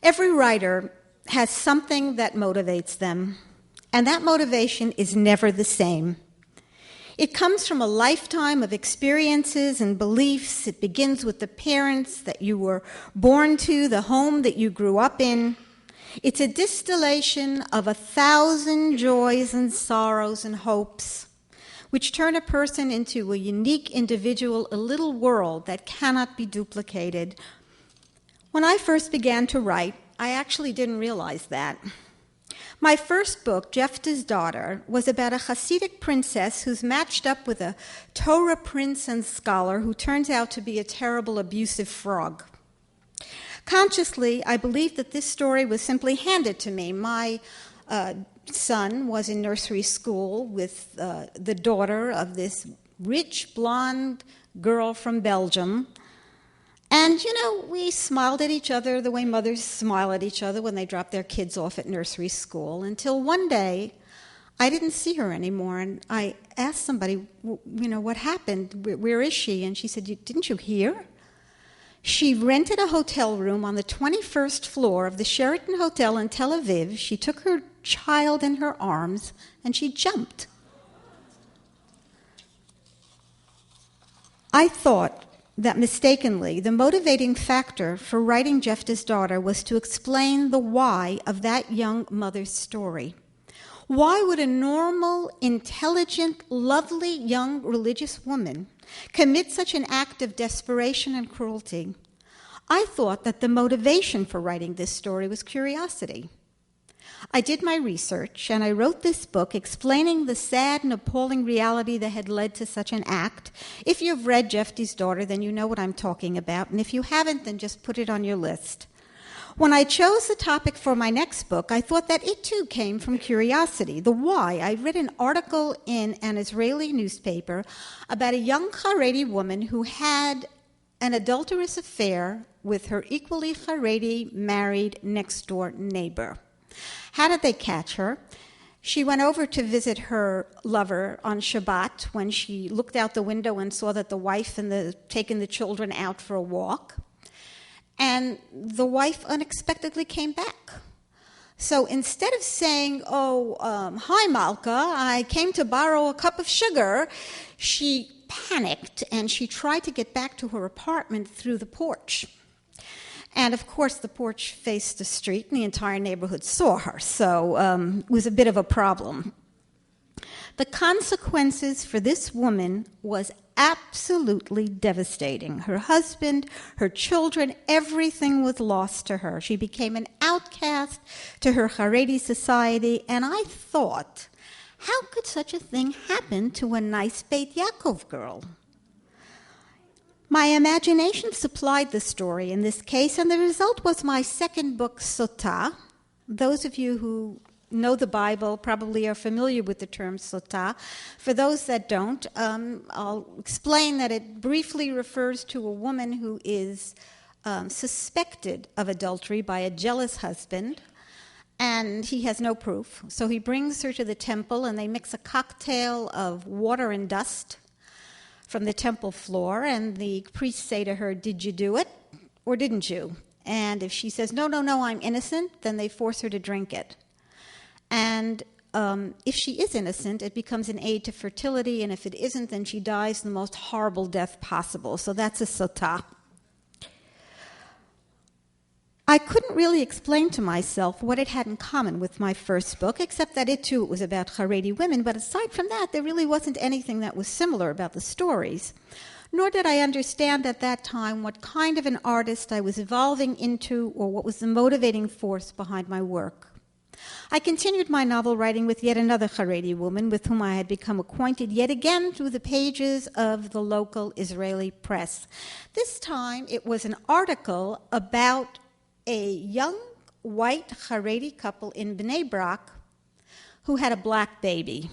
Every writer has something that motivates them, and that motivation is never the same. It comes from a lifetime of experiences and beliefs. It begins with the parents that you were born to, the home that you grew up in. It's a distillation of 1,000 joys and sorrows and hopes, which turn a person into a unique individual, a little world that cannot be duplicated. When I first began to write, I actually didn't realize that. My first book, Jephthah's Daughter, was about a Hasidic princess who's matched up with a Torah prince and scholar who turns out to be a terrible, abusive frog. Consciously, I believed that this story was simply handed to me. My son was in nursery school with the daughter of this rich, blonde girl from Belgium. And, we smiled at each other the way mothers smile at each other when they drop their kids off at nursery school, until one day I didn't see her anymore. And I asked somebody, what happened? Where is she? And she said, didn't you hear? She rented a hotel room on the 21st floor of the Sheraton Hotel in Tel Aviv. She took her child in her arms, and she jumped. I thought that mistakenly, the motivating factor for writing Jephthah's Daughter was to explain the why of that young mother's story. Why would a normal, intelligent, lovely young religious woman commit such an act of desperation and cruelty? I thought that the motivation for writing this story was curiosity. I did my research, and I wrote this book explaining the sad and appalling reality that had led to such an act. If you've read Jephthah's Daughter, then you know what I'm talking about, and if you haven't, then just put it on your list. When I chose the topic for my next book, I thought that it too came from curiosity, the why. I read an article in an Israeli newspaper about a young Haredi woman who had an adulterous affair with her equally Haredi married next-door neighbor. How did they catch her? She went over to visit her lover on Shabbat when she looked out the window and saw that the wife and taking the children out for a walk. And the wife unexpectedly came back. So instead of saying, hi, Malka, I came to borrow a cup of sugar, she panicked and she tried to get back to her apartment through the porch. And, of course, the porch faced the street, and the entire neighborhood saw her, so it was a bit of a problem. The consequences for this woman was absolutely devastating. Her husband, her children, everything was lost to her. She became an outcast to her Haredi society, and I thought, how could such a thing happen to a nice Beit Yaakov girl? My imagination supplied the story in this case, and the result was my second book, Sotah. Those of you who know the Bible probably are familiar with the term Sotah. For those that don't, I'll explain that it briefly refers to a woman who is suspected of adultery by a jealous husband, and he has no proof. So he brings her to the temple, and they mix a cocktail of water and dust from the temple floor, and the priests say to her, did you do it or didn't you? And if she says, no, I'm innocent, then they force her to drink it. And if she is innocent, it becomes an aid to fertility, and if it isn't, then she dies the most horrible death possible. So that's a sotah. I couldn't really explain to myself what it had in common with my first book, except that it too was about Haredi women, but aside from that, there really wasn't anything that was similar about the stories. Nor did I understand at that time what kind of an artist I was evolving into or what was the motivating force behind my work. I continued my novel writing with yet another Haredi woman with whom I had become acquainted yet again through the pages of the local Israeli press. This time it was an article about a young white Haredi couple in Bnei Brak who had a black baby.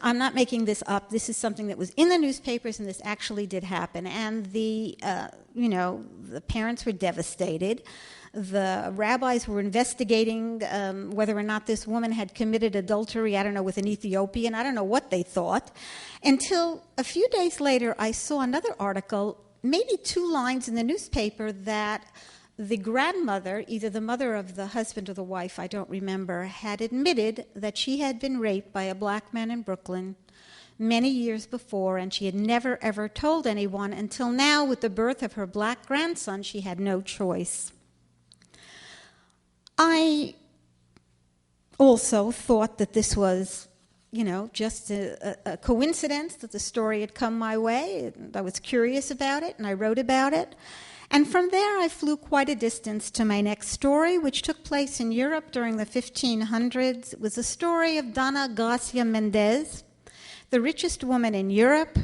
I'm not making this up. This is something that was in the newspapers, and this actually did happen. And the parents were devastated. The rabbis were investigating whether or not this woman had committed adultery, I don't know, with an Ethiopian. I don't know what they thought. Until a few days later, I saw another article, maybe 2 lines in the newspaper, that the grandmother, either the mother of the husband or the wife, I don't remember, had admitted that she had been raped by a black man in Brooklyn many years before, and she had never, ever told anyone until now, with the birth of her black grandson, she had no choice. I also thought that this was, just a coincidence that the story had come my way. I was curious about it, and I wrote about it. And from there, I flew quite a distance to my next story, which took place in Europe during the 1500s. It was a story of Dona Gracia Mendez, the richest woman in Europe.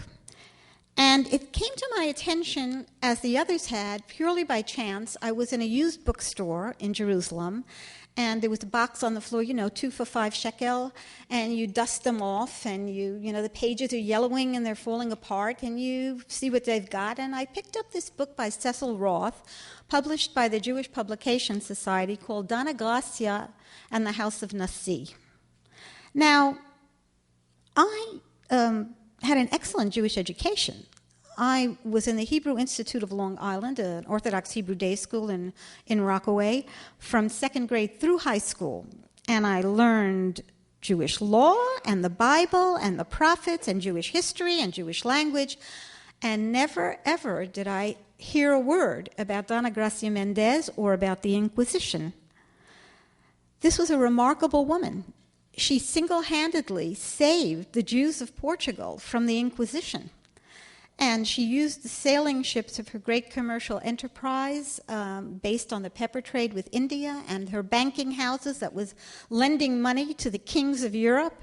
And it came to my attention, as the others had, purely by chance. I was in a used bookstore in Jerusalem, and there was a box on the floor, 2 for 5 shekel, and you dust them off, and the pages are yellowing and they're falling apart, and you see what they've got. And I picked up this book by Cecil Roth, published by the Jewish Publication Society, called Dona Gracia and the House of Nasi. Now, I had an excellent Jewish education. I was in the Hebrew Institute of Long Island, an Orthodox Hebrew day school in Rockaway, from second grade through high school. And I learned Jewish law and the Bible and the prophets and Jewish history and Jewish language. And never, ever did I hear a word about Dona Gracia Mendez or about the Inquisition. This was a remarkable woman. She single-handedly saved the Jews of Portugal from the Inquisition. And she used the sailing ships of her great commercial enterprise based on the pepper trade with India and her banking houses that was lending money to the kings of Europe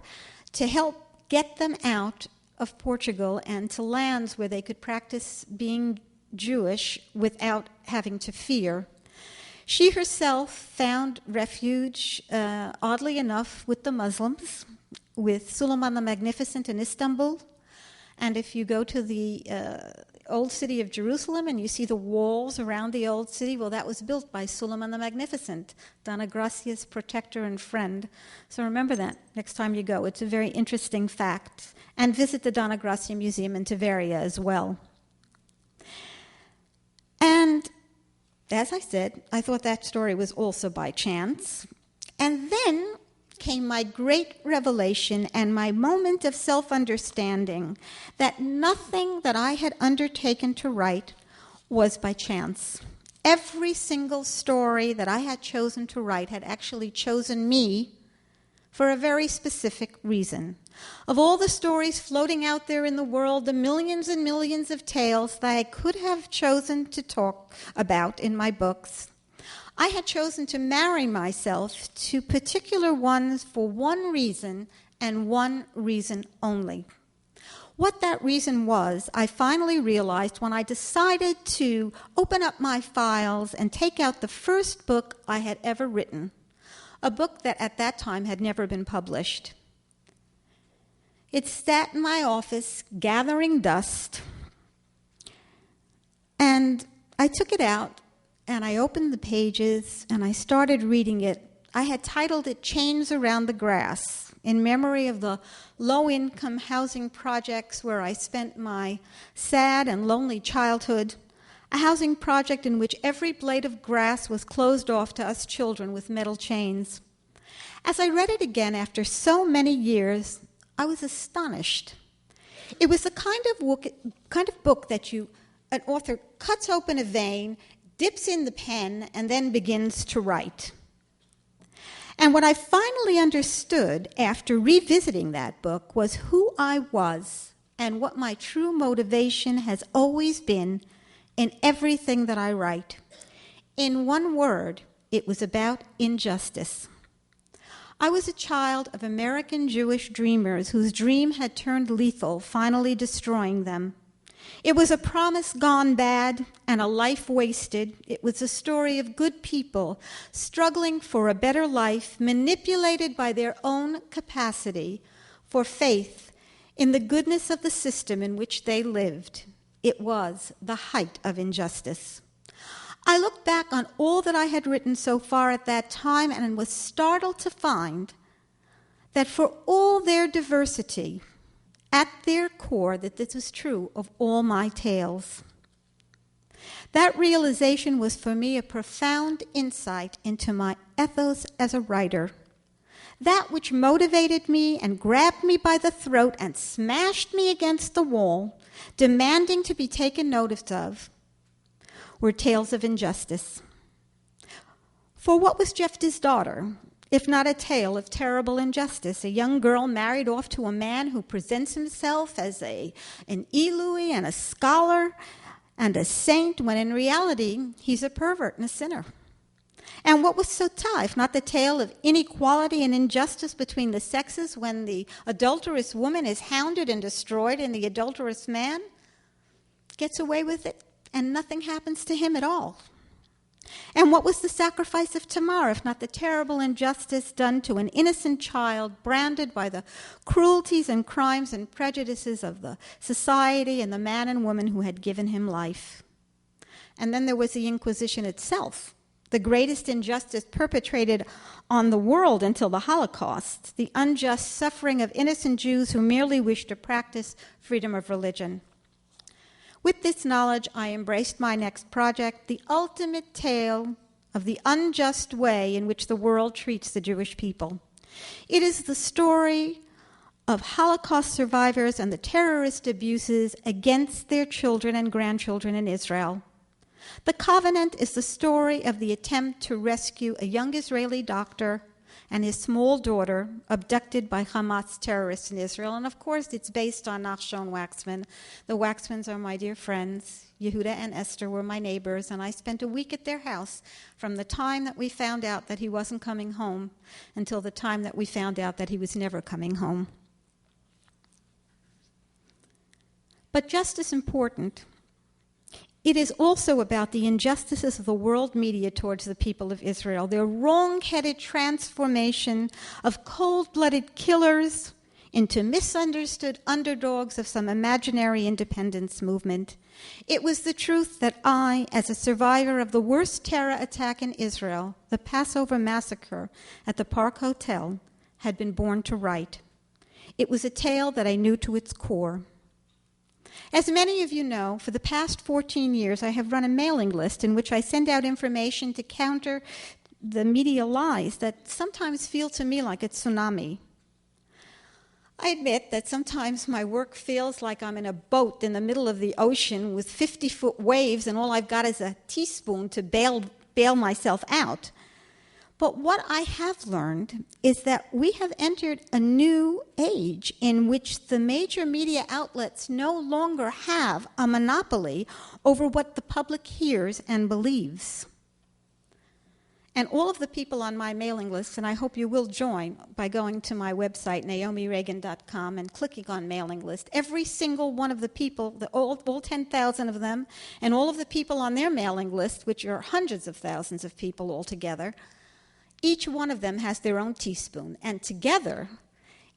to help get them out of Portugal and to lands where they could practice being Jewish without having to fear. She herself found refuge, oddly enough, with the Muslims, with Suleiman the Magnificent in Istanbul. And if you go to the old city of Jerusalem and you see the walls around the old city, well, that was built by Suleiman the Magnificent, Dona Gracia's protector and friend. So remember that next time you go. It's a very interesting fact. And visit the Dona Gracia Museum in Tveria as well. And as I said, I thought that story was also by chance. And then came my great revelation and my moment of self-understanding that nothing that I had undertaken to write was by chance. Every single story that I had chosen to write had actually chosen me for a very specific reason. Of all the stories floating out there in the world, the millions and millions of tales that I could have chosen to talk about in my books, I had chosen to marry myself to particular ones for one reason and one reason only. What that reason was, I finally realized when I decided to open up my files and take out the first book I had ever written, a book that at that time had never been published. It sat in my office gathering dust, and I took it out and I opened the pages and I started reading it. I had titled it Chains Around the Grass, in memory of the low-income housing projects where I spent my sad and lonely childhood, a housing project in which every blade of grass was closed off to us children with metal chains. As I read it again after so many years, I was astonished. It was the kind of book that an author cuts open a vein, dips in the pen, and then begins to write. And what I finally understood after revisiting that book was who I was and what my true motivation has always been in everything that I write. In one word, it was about injustice. I was a child of American Jewish dreamers whose dream had turned lethal, finally destroying them. It was a promise gone bad and a life wasted. It was a story of good people struggling for a better life, manipulated by their own capacity for faith in the goodness of the system in which they lived. It was the height of injustice. I looked back on all that I had written so far at that time and was startled to find that for all their diversity, at their core, that this was true of all my tales. That realization was for me a profound insight into my ethos as a writer. That which motivated me and grabbed me by the throat and smashed me against the wall, demanding to be taken notice of, were tales of injustice. For what was Jephthah's daughter, if not a tale of terrible injustice? A young girl married off to a man who presents himself as an Eloi and a scholar and a saint, when in reality he's a pervert and a sinner. And what was Sotah, if not the tale of inequality and injustice between the sexes, when the adulterous woman is hounded and destroyed and the adulterous man gets away with it and nothing happens to him at all? And what was the sacrifice of Tamar, if not the terrible injustice done to an innocent child, branded by the cruelties and crimes and prejudices of the society and the man and woman who had given him life? And then there was the Inquisition itself, the greatest injustice perpetrated on the world until the Holocaust, the unjust suffering of innocent Jews who merely wished to practice freedom of religion. With this knowledge, I embraced my next project, the ultimate tale of the unjust way in which the world treats the Jewish people. It is the story of Holocaust survivors and the terrorist abuses against their children and grandchildren in Israel. The Covenant is the story of the attempt to rescue a young Israeli doctor and his small daughter abducted by Hamas terrorists in Israel. And of course, it's based on Nachshon Waxman. The Waxmans are my dear friends. Yehuda and Esther were my neighbors, and I spent a week at their house from the time that we found out that he wasn't coming home until the time that we found out that he was never coming home. But just as important, it is also about the injustices of the world media towards the people of Israel, their wrong-headed transformation of cold-blooded killers into misunderstood underdogs of some imaginary independence movement. It was the truth that I, as a survivor of the worst terror attack in Israel, the Passover massacre at the Park Hotel, had been born to write. It was a tale that I knew to its core. As many of you know, for the past 14 years, I have run a mailing list in which I send out information to counter the media lies that sometimes feel to me like a tsunami. I admit that sometimes my work feels like I'm in a boat in the middle of the ocean with 50-foot waves and all I've got is a teaspoon to bail myself out. But what I have learned is that we have entered a new age in which the major media outlets no longer have a monopoly over what the public hears and believes. And all of the people on my mailing list, and I hope you will join by going to my website, naomiragen.com, and clicking on mailing list, every single one of the people, all 10,000 of them, and all of the people on their mailing list, which are hundreds of thousands of people altogether, each one of them has their own teaspoon, and together,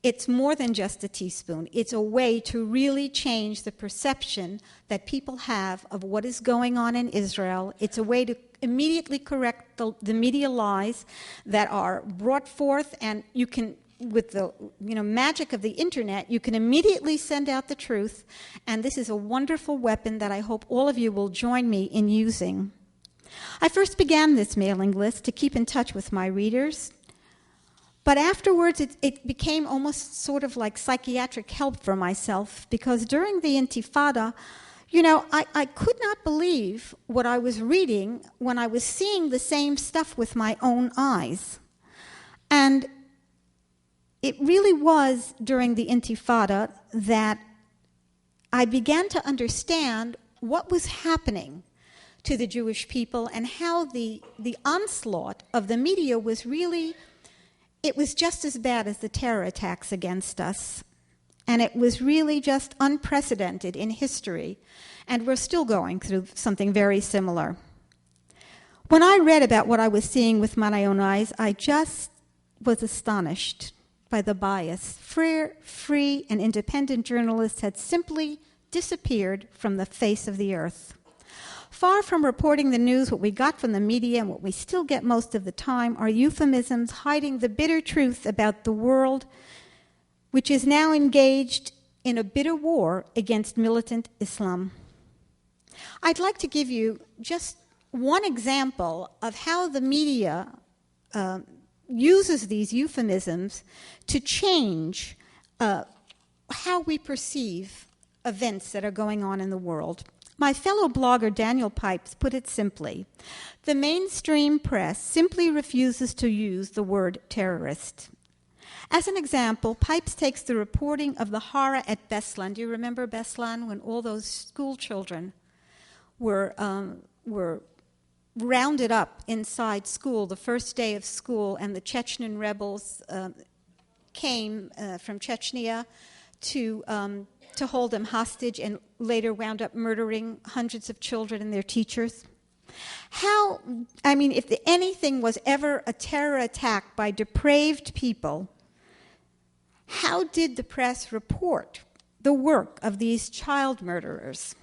it's more than just a teaspoon. It's a way to really change the perception that people have of what is going on in Israel. It's a way to immediately correct the media lies that are brought forth, and you can, with the magic of the internet, you can immediately send out the truth, and this is a wonderful weapon that I hope all of you will join me in using. I first began this mailing list to keep in touch with my readers, but afterwards it became almost sort of like psychiatric help for myself, because during the Intifada, I could not believe what I was reading when I was seeing the same stuff with my own eyes. And it really was during the Intifada that I began to understand what was happening to the Jewish people and how the onslaught of the media was really, it was just as bad as the terror attacks against us. And it was really just unprecedented in history. And we're still going through something very similar. When I read about what I was seeing with my own eyes, I just was astonished by the bias. Free and independent journalists had simply disappeared from the face of the earth. Far from reporting the news, what we got from the media and what we still get most of the time are euphemisms hiding the bitter truth about the world, which is now engaged in a bitter war against militant Islam. I'd like to give you just one example of how the media uses these euphemisms to change how we perceive events that are going on in the world. My fellow blogger Daniel Pipes put it simply: the mainstream press simply refuses to use the word terrorist. As an example, Pipes takes the reporting of the horror at Beslan. Do you remember Beslan, when all those school children were rounded up inside school the first day of school, and the Chechen rebels came from Chechnya to hold them hostage, and later wound up murdering hundreds of children and their teachers? If anything was ever a terror attack by depraved people, how did the press report the work of these child murderers?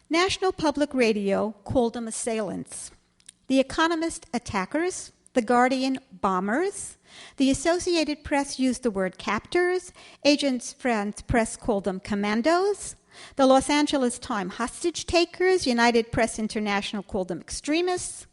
National Public Radio called them assailants, The Economist attackers, The Guardian bombers, the Associated Press used the word captors, Agence France Press called them commandos, the Los Angeles Times hostage takers, United Press International called them extremists,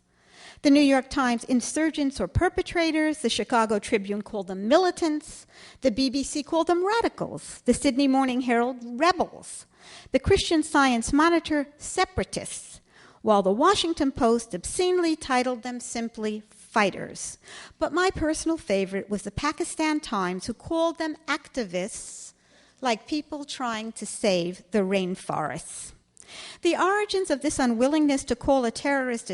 the New York Times insurgents or perpetrators, the Chicago Tribune called them militants, the BBC called them radicals, the Sydney Morning Herald rebels, the Christian Science Monitor separatists, while the Washington Post obscenely titled them simply fighters. But my personal favorite was the Pakistan Times, who called them activists, like people trying to save the rainforests. The origins of this unwillingness to call a terrorist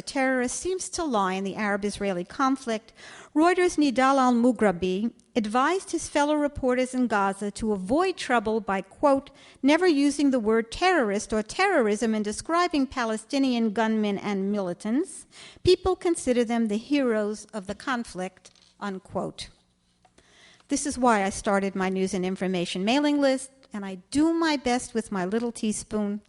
seems to lie in the Arab-Israeli conflict. Reuters' Nidal al-Mughrabi advised his fellow reporters in Gaza to avoid trouble by, quote, never using the word terrorist or terrorism in describing Palestinian gunmen and militants. People consider them the heroes of the conflict, unquote. This is why I started my news and information mailing list, and I do my best with my little teaspoon,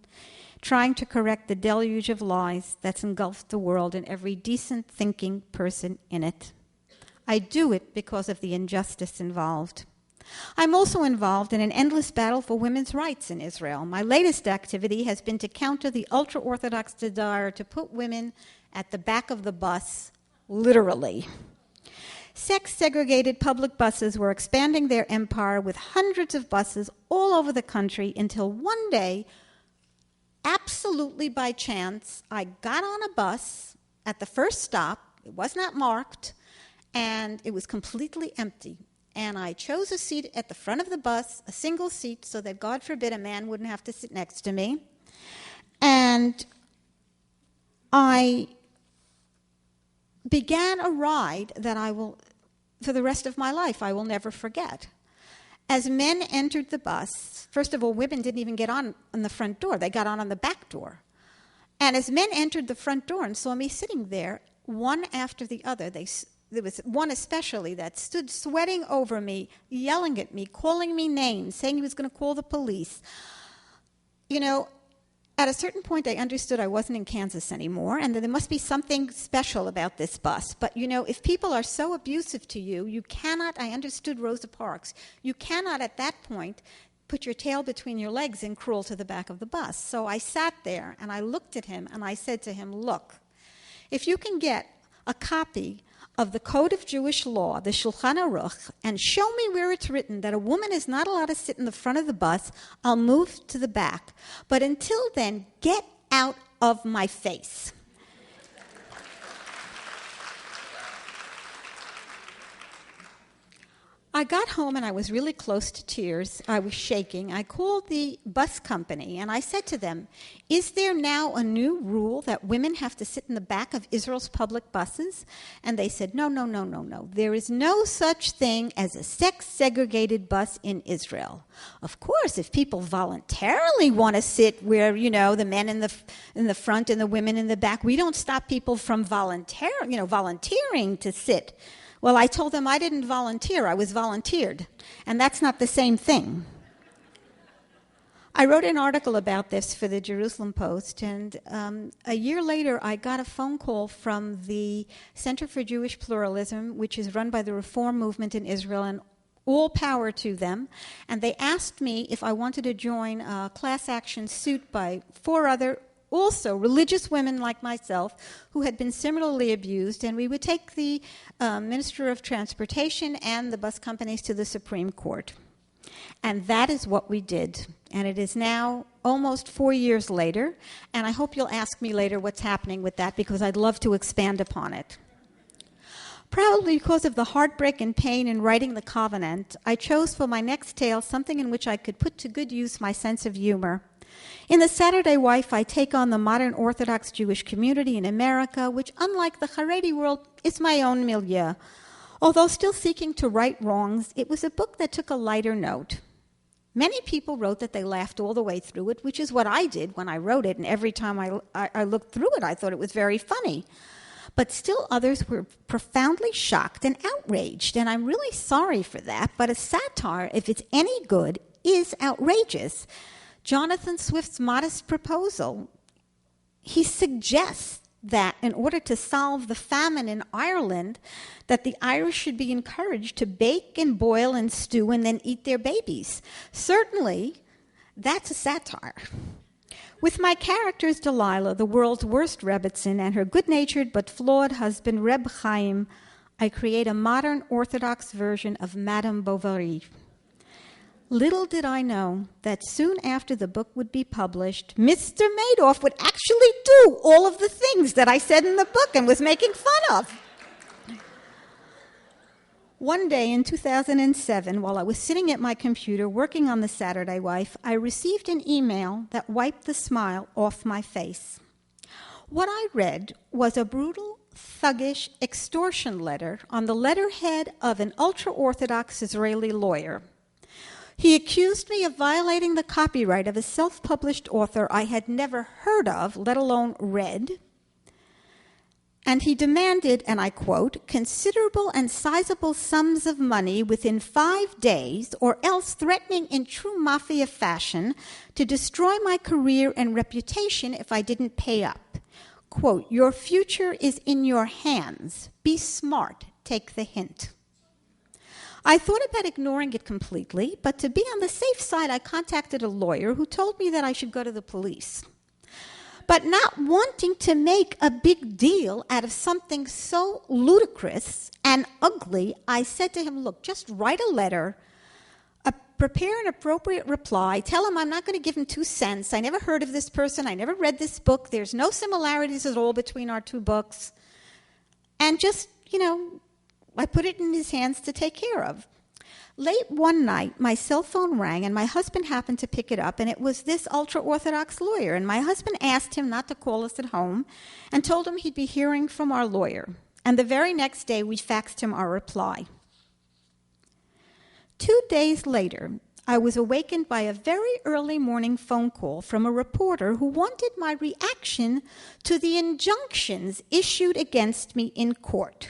trying to correct the deluge of lies that's engulfed the world and every decent thinking person in it. I do it because of the injustice involved. I'm also involved in an endless battle for women's rights in Israel. My latest activity has been to counter the ultra-Orthodox desire to put women at the back of the bus, literally. Sex-segregated public buses were expanding their empire with hundreds of buses all over the country until one day, absolutely by chance, I got on a bus at the first stop. It was not marked, and it was completely empty. And I chose a seat at the front of the bus, a single seat, so that, God forbid, a man wouldn't have to sit next to me. And I began a ride that I will, for the rest of my life, I will never forget. As men entered the bus, first of all, women didn't even get on the front door. They got on the back door. And as men entered the front door and saw me sitting there, one after the other, there was one especially that stood sweating over me, yelling at me, calling me names, saying he was going to call the police. You know, at a certain point, I understood I wasn't in Kansas anymore, and that there must be something special about this bus. But, you know, if people are so abusive to you, you cannot, I understood Rosa Parks, you cannot at that point put your tail between your legs and crawl to the back of the bus. So I sat there, and I looked at him, and I said to him, look, if you can get a copy of the Code of Jewish Law, the Shulchan Aruch, and show me where it's written that a woman is not allowed to sit in the front of the bus, I'll move to the back. But until then, get out of my face. I got home and I was really close to tears. I was shaking. I called the bus company and I said to them, is there now a new rule that women have to sit in the back of Israel's public buses? And they said, no. There is no such thing as a sex-segregated bus in Israel. Of course, if people voluntarily want to sit where, you know, the men in the front and the women in the back, we don't stop people from volunteering to sit. Well, I told them I didn't volunteer, I was volunteered. And that's not the same thing. I wrote an article about this for the Jerusalem Post, and a year later I got a phone call from the Center for Jewish Pluralism, which is run by the Reform Movement in Israel, and All power to them. And they asked me if I wanted to join a class action suit by 4 other also religious women like myself who had been similarly abused, and we would take the Minister of Transportation and the bus companies to the Supreme Court. And that is what we did. And it is now almost 4 years later, and I hope you'll ask me later what's happening with that, because I'd love to expand upon it. Probably because of the heartbreak and pain in writing The Covenant, I chose for my next tale something in which I could put to good use my sense of humor. In The Saturday Wife, I take on the modern Orthodox Jewish community in America, which, unlike the Haredi world, is my own milieu. Although still seeking to right wrongs, it was a book that took a lighter note. Many people wrote that they laughed all the way through it, which is what I did when I wrote it, and every time I looked through it, I thought it was very funny. But still others were profoundly shocked and outraged, and I'm really sorry for that, but a satire, if it's any good, is outrageous. Jonathan Swift's modest proposal, he suggests that in order to solve the famine in Ireland, that the Irish should be encouraged to bake and boil and stew and then eat their babies. Certainly, that's a satire. With my characters Delilah, the world's worst Rebbitzin, and her good-natured but flawed husband Reb Chaim, I create a modern Orthodox version of Madame Bovary. Little did I know that soon after the book would be published, Mr. Madoff would actually do all of the things that I said in the book and was making fun of. One day in 2007, while I was sitting at my computer working on The Saturday Wife, I received an email that wiped the smile off my face. What I read was a brutal, thuggish extortion letter on the letterhead of an ultra-Orthodox Israeli lawyer. He accused me of violating the copyright of a self-published author I had never heard of, let alone read. And he demanded, and I quote, considerable and sizable sums of money within 5 days, or else threatening in true mafia fashion to destroy my career and reputation if I didn't pay up. Quote, your future is in your hands. Be smart. Take the hint. I thought about ignoring it completely, but to be on the safe side, I contacted a lawyer who told me that I should go to the police. But not wanting to make a big deal out of something so ludicrous and ugly, I said to him, look, just write a letter, prepare an appropriate reply, tell him I'm not going to give him 2 cents, I never heard of this person, I never read this book, there's no similarities at all between our 2 books, and just, I put it in his hands to take care of. Late one night, my cell phone rang, and my husband happened to pick it up, and it was this ultra-Orthodox lawyer. And my husband asked him not to call us at home and told him he'd be hearing from our lawyer. And the very next day, we faxed him our reply. 2 days later, I was awakened by a very early morning phone call from a reporter who wanted my reaction to the injunctions issued against me in court.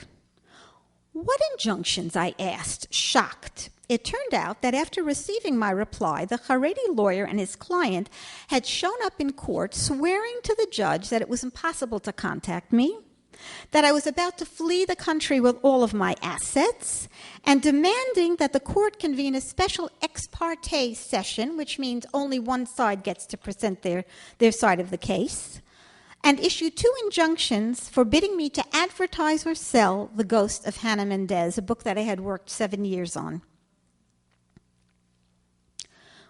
What injunctions? I asked, shocked. It turned out that after receiving my reply, the Haredi lawyer and his client had shown up in court swearing to the judge that it was impossible to contact me, that I was about to flee the country with all of my assets, and demanding that the court convene a special ex parte session, which means only one side gets to present their side of the case, and issued 2 injunctions forbidding me to advertise or sell The Ghost of Hannah Mendez, a book that I had worked 7 years on.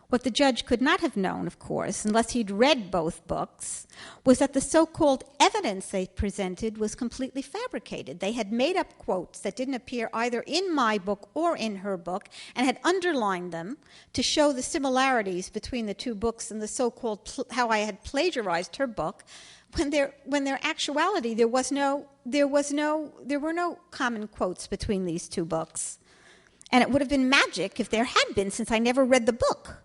What the judge could not have known, of course, unless he'd read both books, was that the so-called evidence they presented was completely fabricated. They had made up quotes that didn't appear either in my book or in her book, and had underlined them to show the similarities between the 2 books and the so-called how I had plagiarized her book, when their actuality there were no common quotes between these 2 books. And it would have been magic if there had been, since I never read the book.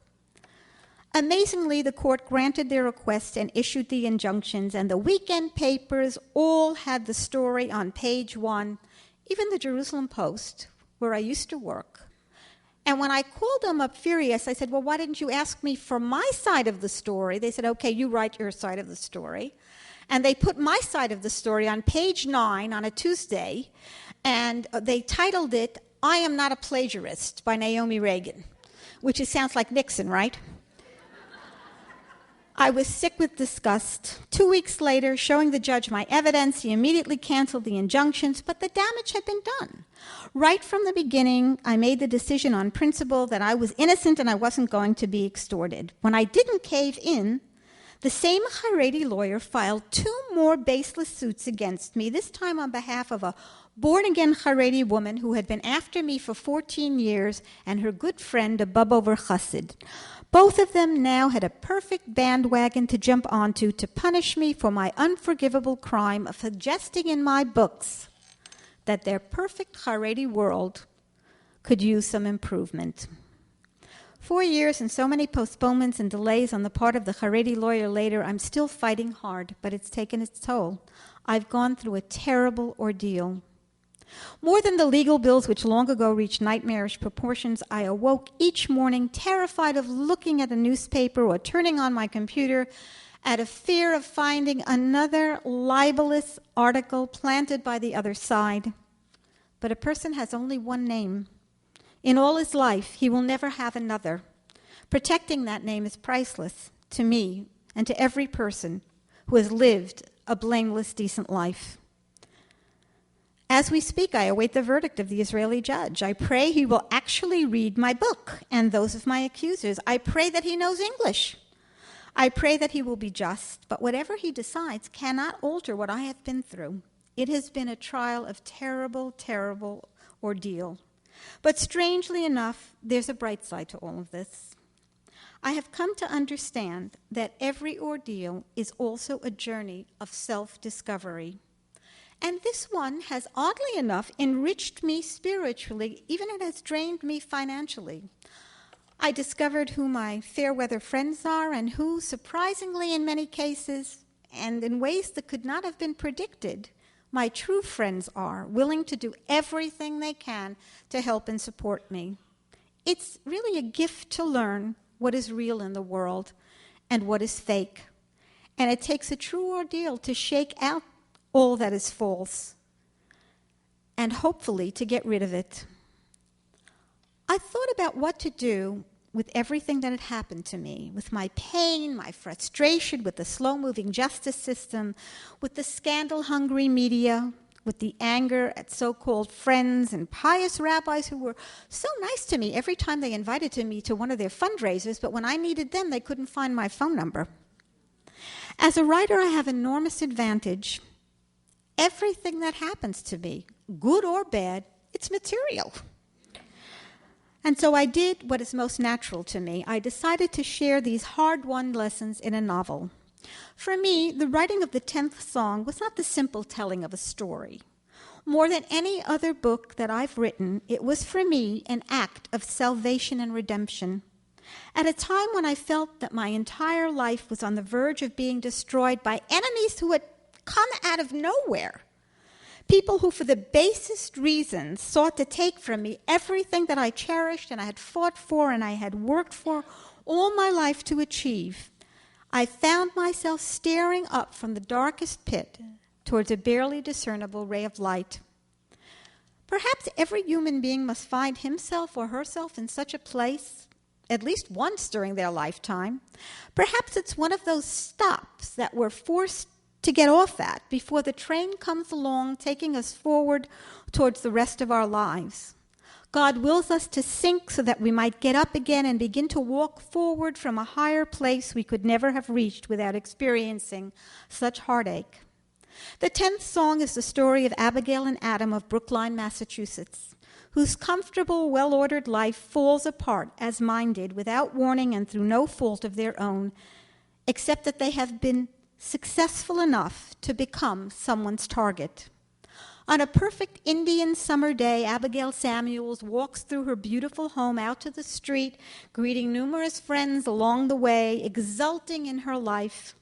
Amazingly, the court granted their request and issued the injunctions, and the weekend papers all had the story on page 1, even the Jerusalem Post, where I used to work. And when I called them up furious, I said, well, why didn't you ask me for my side of the story? They said, okay, you write your side of the story. And they put my side of the story on page 9 on a Tuesday, and they titled it, I Am Not a Plagiarist by Naomi Ragen, which sounds like Nixon, right? I was sick with disgust. 2 weeks later, showing the judge my evidence, he immediately canceled the injunctions, but the damage had been done. Right from the beginning, I made the decision on principle that I was innocent and I wasn't going to be extorted. When I didn't cave in, the same Haredi lawyer filed 2 more baseless suits against me, this time on behalf of a born-again Haredi woman who had been after me for 14 years and her good friend, a Bubover Chassid. Both of them now had a perfect bandwagon to jump onto to punish me for my unforgivable crime of suggesting in my books that their perfect Haredi world could use some improvement. 4 years and so many postponements and delays on the part of the Haredi lawyer later, I'm still fighting hard, but it's taken its toll. I've gone through a terrible ordeal. More than the legal bills which long ago reached nightmarish proportions, I awoke each morning terrified of looking at a newspaper or turning on my computer out of fear of finding another libelous article planted by the other side. But a person has only one name. In all his life, he will never have another. Protecting that name is priceless to me and to every person who has lived a blameless, decent life. As we speak, I await the verdict of the Israeli judge. I pray he will actually read my book and those of my accusers. I pray that he knows English. I pray that he will be just, but whatever he decides cannot alter what I have been through. It has been a trial of terrible, terrible ordeal. But strangely enough, there's a bright side to all of this. I have come to understand that every ordeal is also a journey of self-discovery. And this one has, oddly enough, enriched me spiritually, even it has drained me financially. I discovered who my fair-weather friends are and who, surprisingly in many cases, and in ways that could not have been predicted, my true friends are, willing to do everything they can to help and support me. It's really a gift to learn what is real in the world and what is fake. And it takes a true ordeal to shake out all that is false, and hopefully to get rid of it. I thought about what to do with everything that had happened to me, with my pain, my frustration, with the slow-moving justice system, with the scandal-hungry media, with the anger at so-called friends and pious rabbis who were so nice to me every time they invited me to one of their fundraisers, but when I needed them, they couldn't find my phone number. As a writer, I have enormous advantage. Everything that happens to me, good or bad, it's material. And so I did what is most natural to me. I decided to share these hard-won lessons in a novel. For me, the writing of the 10th song was not the simple telling of a story. More than any other book that I've written, it was for me an act of salvation and redemption. At a time when I felt that my entire life was on the verge of being destroyed by enemies who had come out of nowhere. People who, for the basest reasons, sought to take from me everything that I cherished and I had fought for and I had worked for all my life to achieve. I found myself staring up from the darkest pit towards a barely discernible ray of light. Perhaps every human being must find himself or herself in such a place at least once during their lifetime. Perhaps it's one of those stops that we're forced to get off at before the train comes along, taking us forward towards the rest of our lives. God wills us to sink so that we might get up again and begin to walk forward from a higher place we could never have reached without experiencing such heartache. The 10th song is the story of Abigail and Adam of Brookline, Massachusetts, whose comfortable, well-ordered life falls apart as mine did without warning and through no fault of their own, except that they have been successful enough to become someone's target. On a perfect Indian summer day, Abigail Samuels walks through her beautiful home out to the street, greeting numerous friends along the way, exulting in her life.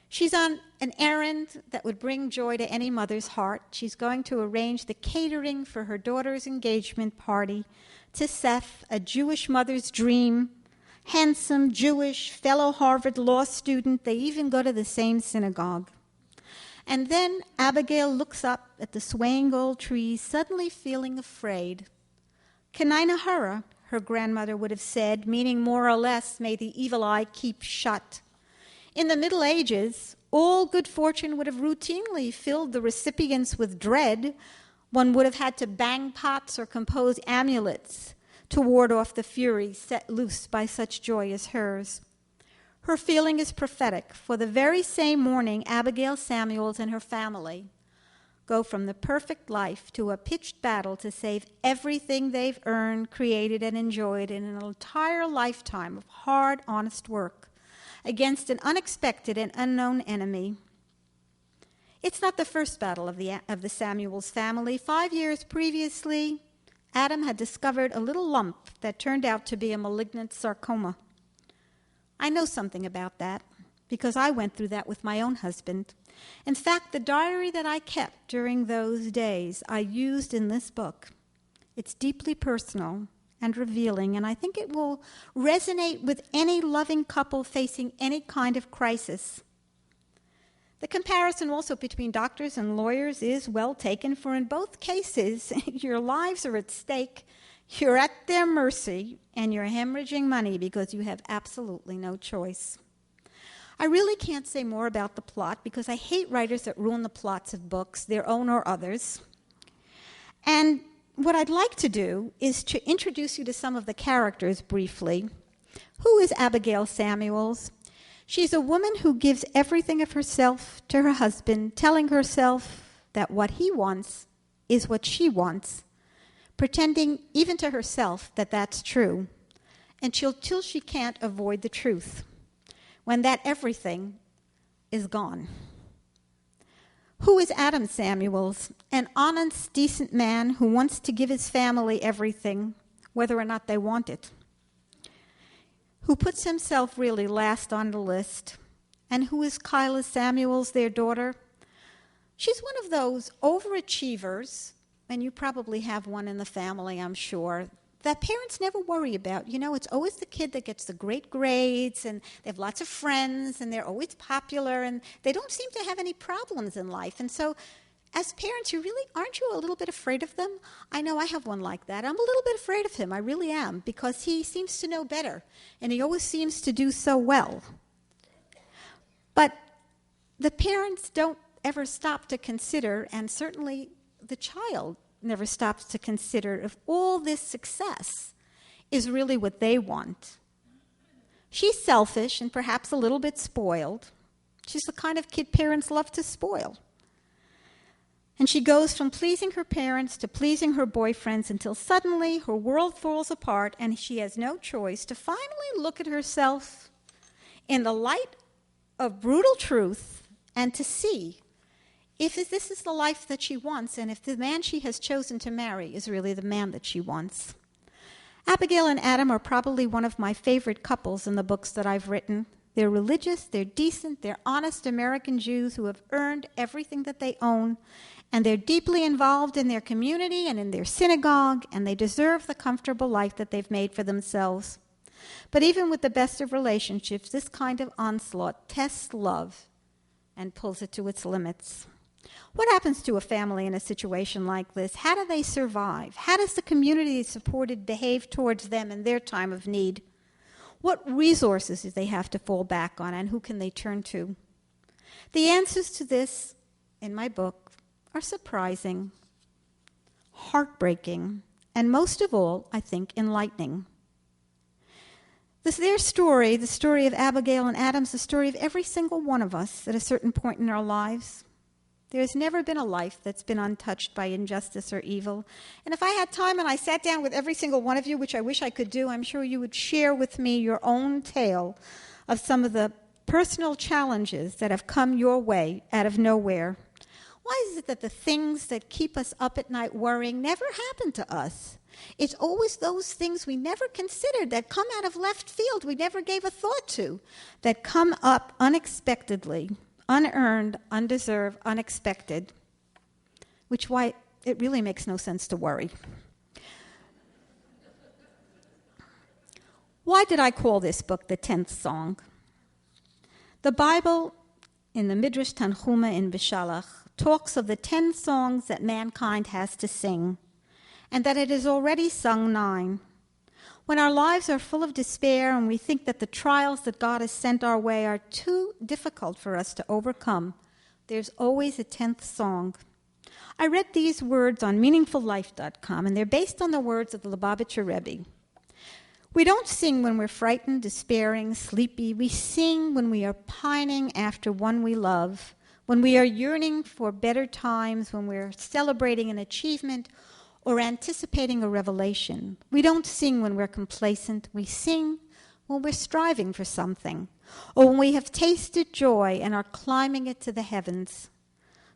She's on an errand that would bring joy to any mother's heart. She's going to arrange the catering for her daughter's engagement party to Seth, a Jewish mother's dream, handsome, Jewish, fellow Harvard law student. They even go to the same synagogue. And then Abigail looks up at the swaying old trees, suddenly feeling afraid. Kenina-hurra, her grandmother would have said, meaning more or less, may the evil eye keep shut. In the Middle Ages, all good fortune would have routinely filled the recipients with dread. One would have had to bang pots or compose amulets to ward off the fury set loose by such joy as hers. Her feeling is prophetic, for the very same morning Abigail Samuels and her family go from the perfect life to a pitched battle to save everything they've earned, created, and enjoyed in an entire lifetime of hard, honest work against an unexpected and unknown enemy. It's not the first battle of the Samuels family. 5 years previously, Adam had discovered a little lump that turned out to be a malignant sarcoma. I know something about that because I went through that with my own husband. In fact, the diary that I kept during those days I used in this book. It's deeply personal and revealing, and I think it will resonate with any loving couple facing any kind of crisis. The comparison also between doctors and lawyers is well taken, for in both cases, your lives are at stake, you're at their mercy, and you're hemorrhaging money because you have absolutely no choice. I really can't say more about the plot because I hate writers that ruin the plots of books, their own or others. And what I'd like to do is to introduce you to some of the characters briefly. Who is Abigail Samuels? She's a woman who gives everything of herself to her husband, telling herself that what he wants is what she wants, pretending even to herself that that's true, until she can't avoid the truth, when that everything is gone. Who is Adam Samuels? An honest, decent man who wants to give his family everything, whether or not they want it, who puts himself really last on the list. And who is Kyla Samuels, their daughter? She's one of those overachievers, and you probably have one in the family, I'm sure, that parents never worry about. You know, it's always the kid that gets the great grades, and they have lots of friends, and they're always popular, and they don't seem to have any problems in life. And so as parents, aren't you a little bit afraid of them? I know I have one like that. I'm a little bit afraid of him. I really am, because he seems to know better, and he always seems to do so well. But the parents don't ever stop to consider, and certainly the child never stops to consider, if all this success is really what they want. She's selfish and perhaps a little bit spoiled. She's the kind of kid parents love to spoil. And she goes from pleasing her parents to pleasing her boyfriends until suddenly her world falls apart and she has no choice to finally look at herself in the light of brutal truth and to see if this is the life that she wants and if the man she has chosen to marry is really the man that she wants. Abigail and Adam are probably one of my favorite couples in the books that I've written. They're religious, they're decent, they're honest American Jews who have earned everything that they own, and they're deeply involved in their community and in their synagogue, and they deserve the comfortable life that they've made for themselves. But even with the best of relationships, this kind of onslaught tests love and pulls it to its limits. What happens to a family in a situation like this? How do they survive? How does the community supported behave towards them in their time of need? What resources do they have to fall back on, and who can they turn to? The answers to this, in my book, are surprising, heartbreaking, and most of all, I think, enlightening. Their story, the story of Abigail and Adam, is the story of every single one of us at a certain point in our lives. There's never been a life that's been untouched by injustice or evil. And if I had time and I sat down with every single one of you, which I wish I could do, I'm sure you would share with me your own tale of some of the personal challenges that have come your way out of nowhere. Why is it that the things that keep us up at night worrying never happen to us? It's always those things we never considered that come out of left field, we never gave a thought to, that come up unexpectedly. Unearned, undeserved, unexpected, which why it really makes no sense to worry. Why did I call this book The 10th Song? The Bible in the Midrash Tanchuma in Bishalach talks of the 10 songs that mankind has to sing, and that it has already sung 9. When our lives are full of despair and we think that the trials that God has sent our way are too difficult for us to overcome, there's always a 10th song. I read these words on meaningfullife.com, and they're based on the words of the Lubavitcher Rebbe. We don't sing when we're frightened, despairing, sleepy. We sing when we are pining after one we love, when we are yearning for better times, when we're celebrating an achievement or anticipating a revelation. We don't sing when we're complacent. We sing when we're striving for something, or when we have tasted joy and are climbing it to the heavens.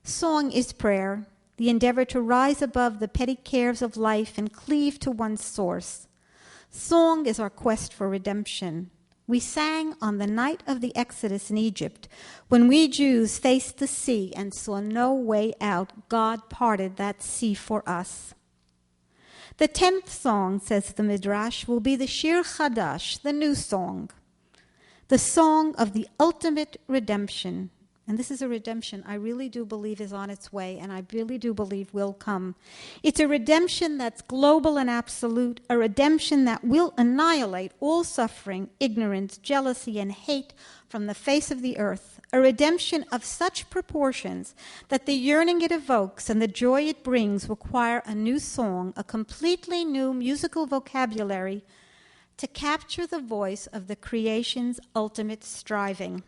Song is prayer, the endeavor to rise above the petty cares of life and cleave to one's source. Song is our quest for redemption. We sang on the night of the Exodus in Egypt. When we Jews faced the sea and saw no way out, God parted that sea for us. The 10th song, says the Midrash, will be the Shir Chadash, the new song, the song of the ultimate redemption. And this is a redemption I really do believe is on its way, and I really do believe will come. It's a redemption that's global and absolute, a redemption that will annihilate all suffering, ignorance, jealousy, and hate from the face of the earth, a redemption of such proportions that the yearning it evokes and the joy it brings require a new song, a completely new musical vocabulary to capture the voice of the creation's ultimate striving.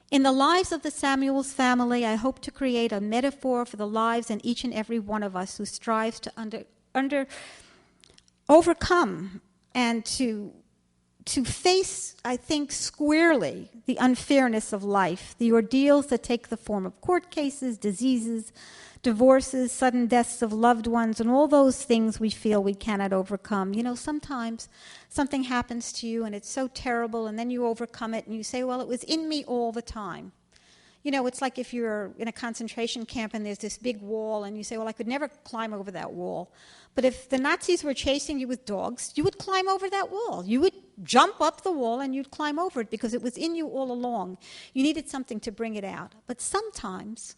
In the lives of the Samuels family, I hope to create a metaphor for the lives in each and every one of us who strives to overcome and to face, I think, squarely the unfairness of life, the ordeals that take the form of court cases, diseases, divorces, sudden deaths of loved ones, and all those things we feel we cannot overcome. You know, sometimes something happens to you and it's so terrible, and then you overcome it and you say, well, it was in me all the time. You know, it's like if you're in a concentration camp and there's this big wall and you say, well, I could never climb over that wall. But if the Nazis were chasing you with dogs, you would climb over that wall. You would jump up the wall and you'd climb over it because it was in you all along. You needed something to bring it out. But sometimes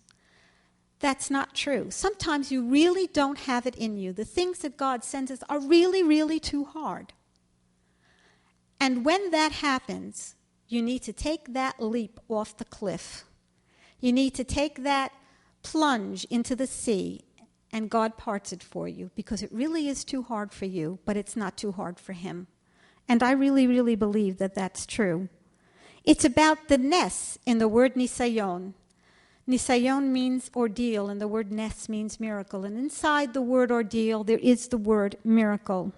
that's not true. Sometimes you really don't have it in you. The things that God sends us are really, really too hard. And when that happens, you need to take that leap off the cliff. You need to take that plunge into the sea, and God parts it for you because it really is too hard for you, but it's not too hard for Him. And I really, really believe that that's true. It's about the nes in the word nisayon. Nisayon means ordeal, and the word nes means miracle. And inside the word ordeal, there is the word miracle.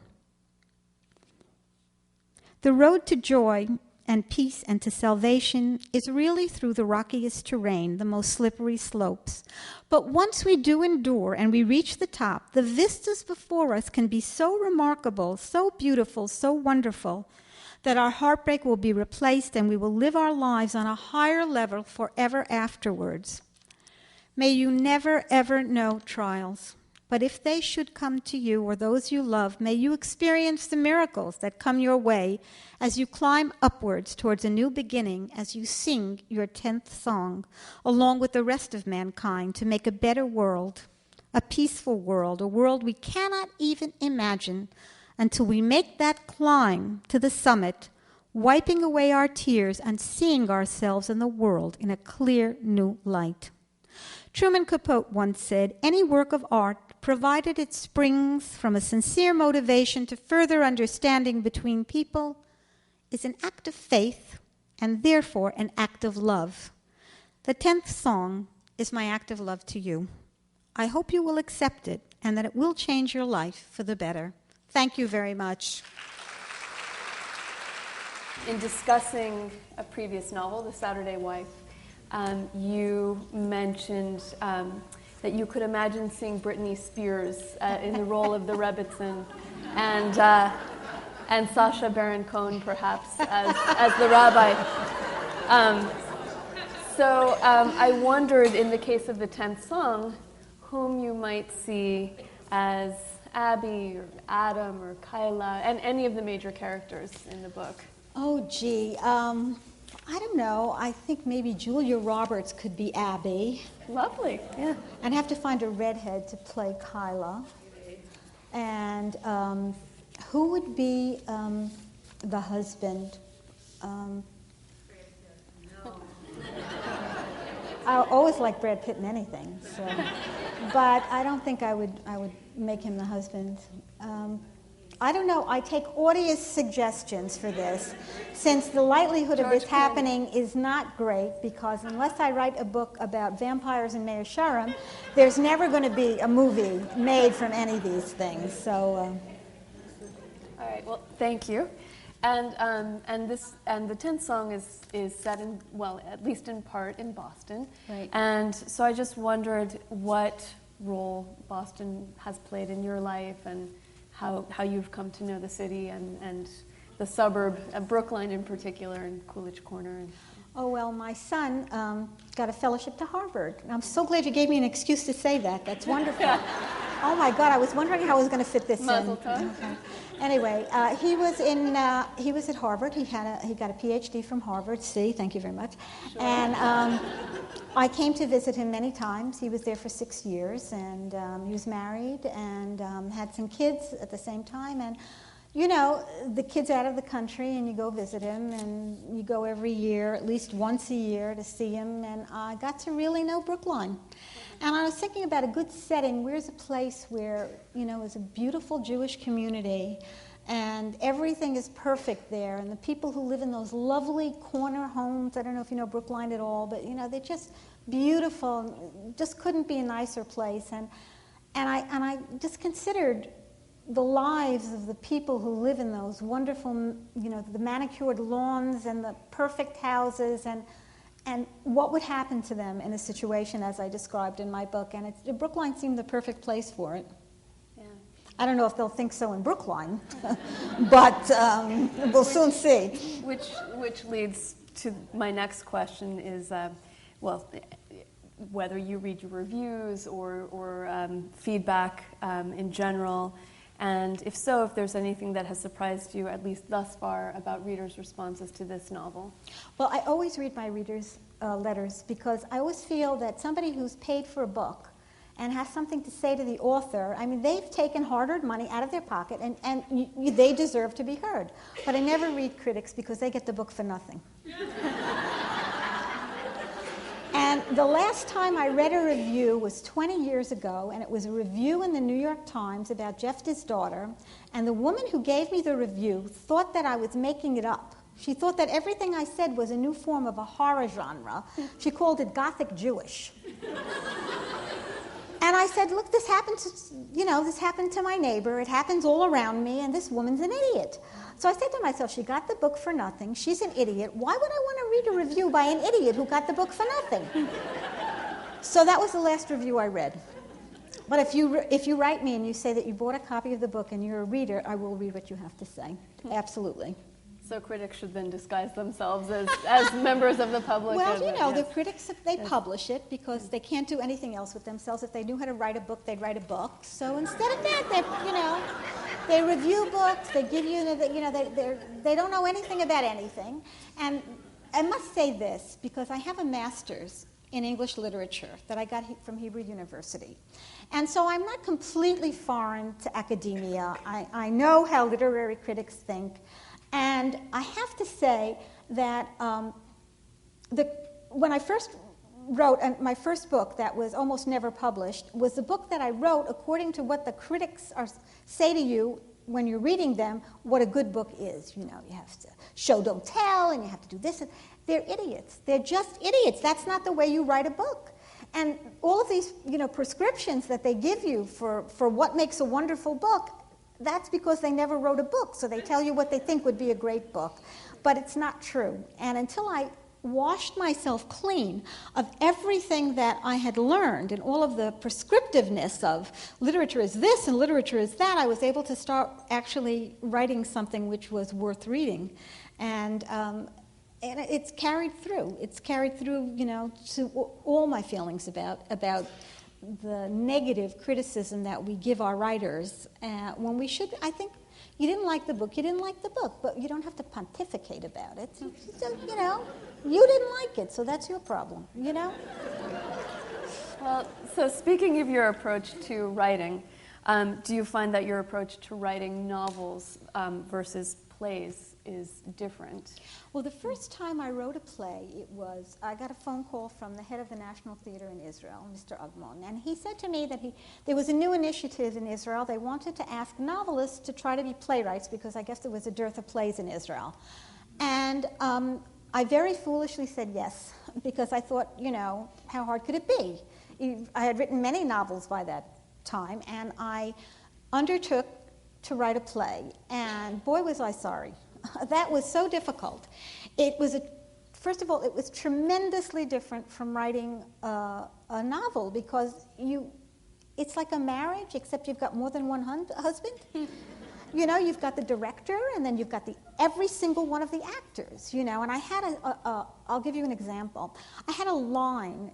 The road to joy and peace and to salvation is really through the rockiest terrain, the most slippery slopes. But once we do endure and we reach the top, the vistas before us can be so remarkable, so beautiful, so wonderful, that our heartbreak will be replaced and we will live our lives on a higher level forever afterwards. May you never, ever know trials. But if they should come to you or those you love, may you experience the miracles that come your way as you climb upwards towards a new beginning, as you sing your 10th song, along with the rest of mankind, to make a better world, a peaceful world, a world we cannot even imagine until we make that climb to the summit, wiping away our tears and seeing ourselves and the world in a clear new light. Truman Capote once said, any work of art, provided it springs from a sincere motivation to further understanding between people, is an act of faith and therefore an act of love. The 10th song is my act of love to you. I hope you will accept it and that it will change your life for the better. Thank you very much. In discussing a previous novel, The Saturday Wife, you mentioned that you could imagine seeing Britney Spears in the role of the Rebbitzin, and Sacha Baron Cohen perhaps as the rabbi. So I wondered, in the case of the 10th song, whom you might see as Abby or Adam or Kyla and any of the major characters in the book. Oh, gee. I don't know. I think maybe Julia Roberts could be Abby. Lovely, yeah. I'd have to find a redhead to play Kyla. And who would be the husband? I always like Brad Pitt in anything, so. But I don't think I would make him the husband. I don't know. I take audience suggestions for this, since the likelihood of this happening is not great, because unless I write a book about vampires and Mayor Sharam, there's never going to be a movie made from any of these things. So. All right. Well, thank you. And the 10th song is set in, well, at least in part, in Boston. Right. And so I just wondered what role Boston has played in your life, and how you've come to know the city and the suburb, Brookline in particular, and Coolidge Corner. Oh, well, my son got a fellowship to Harvard. I'm so glad you gave me an excuse to say that. That's wonderful. Oh, my God, I was wondering how I was going to fit this Mazel in. tov. Okay. Anyway, he was at Harvard. He got a PhD from Harvard. See, thank you very much. Sure. And I came to visit him many times. He was there for 6 years, and he was married and had some kids at the same time. And you know, the kid's out of the country, and you go visit him, and you go every year, at least once a year, to see him. And I got to really know Brookline. And I was thinking about a good setting. Where's a place where, you know, is a beautiful Jewish community, and everything is perfect there, and the people who live in those lovely corner homes, I don't know if you know Brookline at all, but, you know, they're just beautiful. Just couldn't be a nicer place. And I just considered the lives of the people who live in those wonderful, you know, the manicured lawns and the perfect houses, and what would happen to them in a situation as I described in my book. And Brookline seemed the perfect place for it. Yeah. I don't know if they'll think so in Brookline, but we'll soon see. Which leads to my next question is, well, whether you read your reviews or feedback in general, and if so, if there's anything that has surprised you, at least thus far, about readers' responses to this novel. Well, I always read my readers' letters, because I always feel that somebody who's paid for a book and has something to say to the author, I mean, they've taken hard-earned money out of their pocket, and they deserve to be heard. But I never read critics, because they get the book for nothing. And the last time I read a review was 20 years ago, and it was a review in the New York Times about Jephthah's daughter, and the woman who gave me the review thought that I was making it up. She thought that everything I said was a new form of a horror genre. She called it Gothic Jewish. And I said, look, this happened to my neighbor. It happens all around me, and this woman's an idiot. So I said to myself, she got the book for nothing. She's an idiot. Why would I want to read a review by an idiot who got the book for nothing? So that was the last review I read. But if you write me and you say that you bought a copy of the book and you're a reader, I will read what you have to say. Absolutely. So critics should then disguise themselselves as members of the public. Well, you know, the critics, they publish it because they can't do anything else with themselves. If they knew how to write a book, they'd write a book. So instead of that, they review books. They give you, they don't know anything about anything. And I must say this, because I have a master's in English literature that I got from Hebrew University. And so I'm not completely foreign to academia. I know how literary critics think. And I have to say that when I first wrote my first book that was almost never published was the book that I wrote according to what the critics say to you when you're reading them, what a good book is. You know, you have to show, don't tell, and you have to do this. They're idiots. They're just idiots. That's not the way you write a book. And all of these, prescriptions that they give you for what makes a wonderful book, that's because they never wrote a book, so they tell you what they think would be a great book. But it's not true. And until I washed myself clean of everything that I had learned and all of the prescriptiveness of literature is this and literature is that, I was able to start actually writing something which was worth reading. And it's carried through. It's carried through, to all my feelings about the negative criticism that we give our writers when we should. I think you didn't like the book, but you don't have to pontificate about it. You didn't like it, so that's your problem, you know? Well, so speaking of your approach to writing, do you find that your approach to writing novels versus plays is different? Well, the first time I wrote a play, I got a phone call from the head of the National Theater in Israel, Mr. Agmon, and he said to me that there was a new initiative in Israel. They wanted to ask novelists to try to be playwrights because I guess there was a dearth of plays in Israel. And I very foolishly said yes because I thought, how hard could it be? I had written many novels by that time, and I undertook to write a play, and boy was I sorry. That was so difficult. First of all, it was tremendously different from writing a novel because it's like a marriage, except you've got more than one husband. You've got the director, and then you've got every single one of the actors, and I had I'll give you an example. I had a line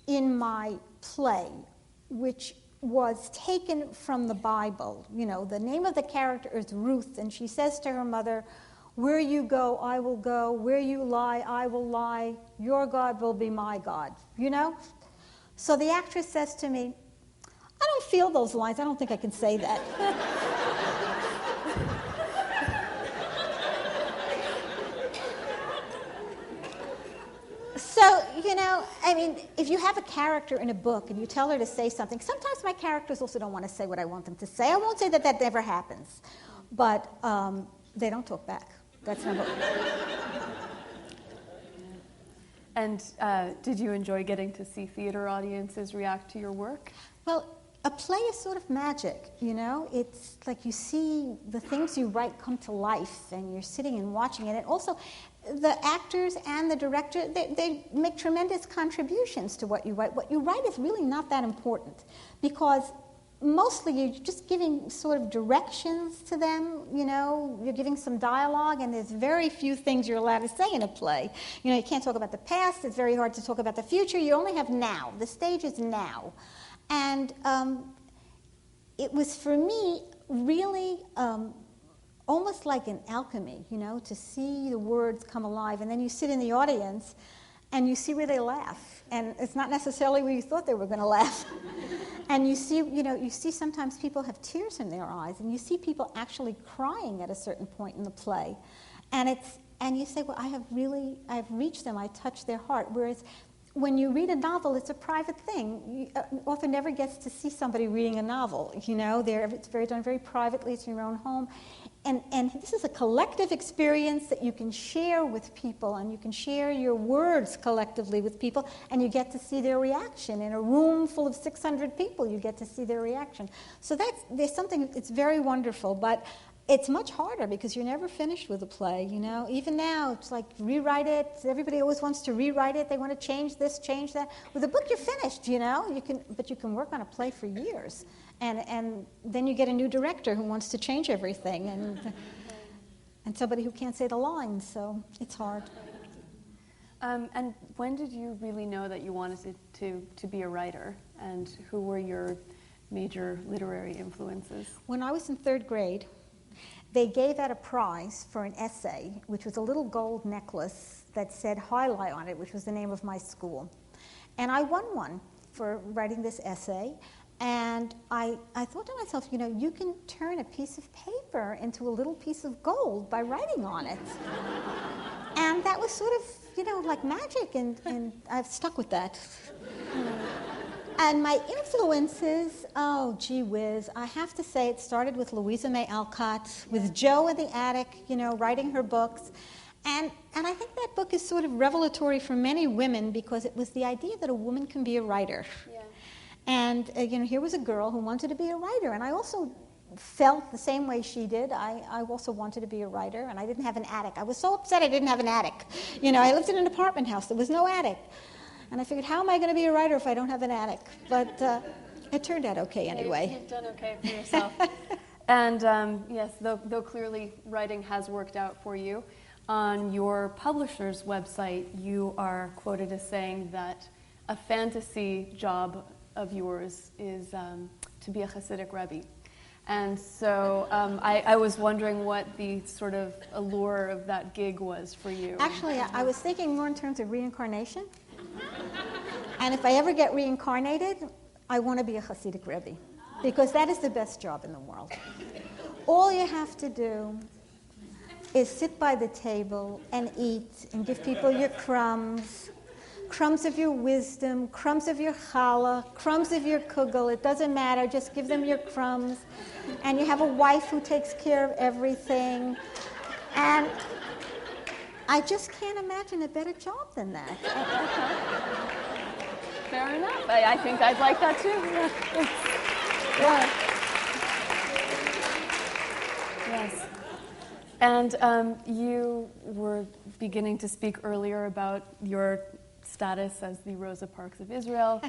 in my play which was taken from the Bible. The name of the character is Ruth, and she says to her mother, "Where you go, I will go. Where you lie, I will lie. Your God will be my God." So the actress says to me, "I don't feel those lines. I don't think I can say that." So, if you have a character in a book and you tell her to say something, sometimes my characters also don't want to say what I want them to say. I won't say that never happens, but they don't talk back. That's number one. And did you enjoy getting to see theater audiences react to your work? Well, a play is sort of magic, It's like you see the things you write come to life, and you're sitting and watching it. And also, the actors and the director, they make tremendous contributions to what you write. What you write is really not that important, because mostly you're just giving sort of directions to them, you're giving some dialogue, and there's very few things you're allowed to say in a play. You can't talk about the past, it's very hard to talk about the future, you only have now. The stage is now. And it was, for me, really almost like an alchemy, to see the words come alive. And then you sit in the audience and you see where they laugh. And it's not necessarily where you thought they were going to laugh. And you see sometimes people have tears in their eyes, and you see people actually crying at a certain point in the play. And you say, well, I've reached them, I touched their heart. Whereas when you read a novel, it's a private thing. An author never gets to see somebody reading a novel. It's done very privately. It's in your own home. And this is a collective experience that you can share with people, and you can share your words collectively with people, and you get to see their reaction. In a room full of 600 people, you get to see their reaction. So there's something, it's very wonderful, but it's much harder because you're never finished with a play, Even now, it's like rewrite it. Everybody always wants to rewrite it. They want to change this, change that. With a book, you're finished, but you can work on a play for years. And then you get a new director who wants to change everything, and somebody who can't say the lines, so it's hard. And when did you really know that you wanted to be a writer, and who were your major literary influences? When I was in third grade, they gave out a prize for an essay, which was a little gold necklace that said Highlight on it, which was the name of my school. And I won one for writing this essay. And I thought to myself, you can turn a piece of paper into a little piece of gold by writing on it. And that was sort of, like magic, and I've stuck with that. And my influences, oh, gee whiz, I have to say it started with Louisa May Alcott, with Jo in the attic, writing her books. And I think that book is sort of revelatory for many women because it was the idea that a woman can be a writer. Yeah. And, here was a girl who wanted to be a writer, and I also felt the same way she did. I also wanted to be a writer, and I didn't have an attic. I was so upset I didn't have an attic. I lived in an apartment house. There was no attic. And I figured, how am I going to be a writer if I don't have an attic? But it turned out okay anyway. You've done okay for yourself. And yes, though clearly writing has worked out for you, on your publisher's website, you are quoted as saying that a fantasy job of yours is to be a Hasidic Rebbe. And so I was wondering what the sort of allure of that gig was for you. Actually, I was thinking more in terms of reincarnation. And if I ever get reincarnated, I want to be a Hasidic Rebbe, because that is the best job in the world. All you have to do is sit by the table and eat and give people your crumbs, crumbs of your wisdom, crumbs of your challah, crumbs of your kugel. It doesn't matter. Just give them your crumbs. And you have a wife who takes care of everything. And I just can't imagine a better job than that. Fair enough. I think I'd like that too. Yeah. Yes. And you were beginning to speak earlier about your status as the Rosa Parks of Israel.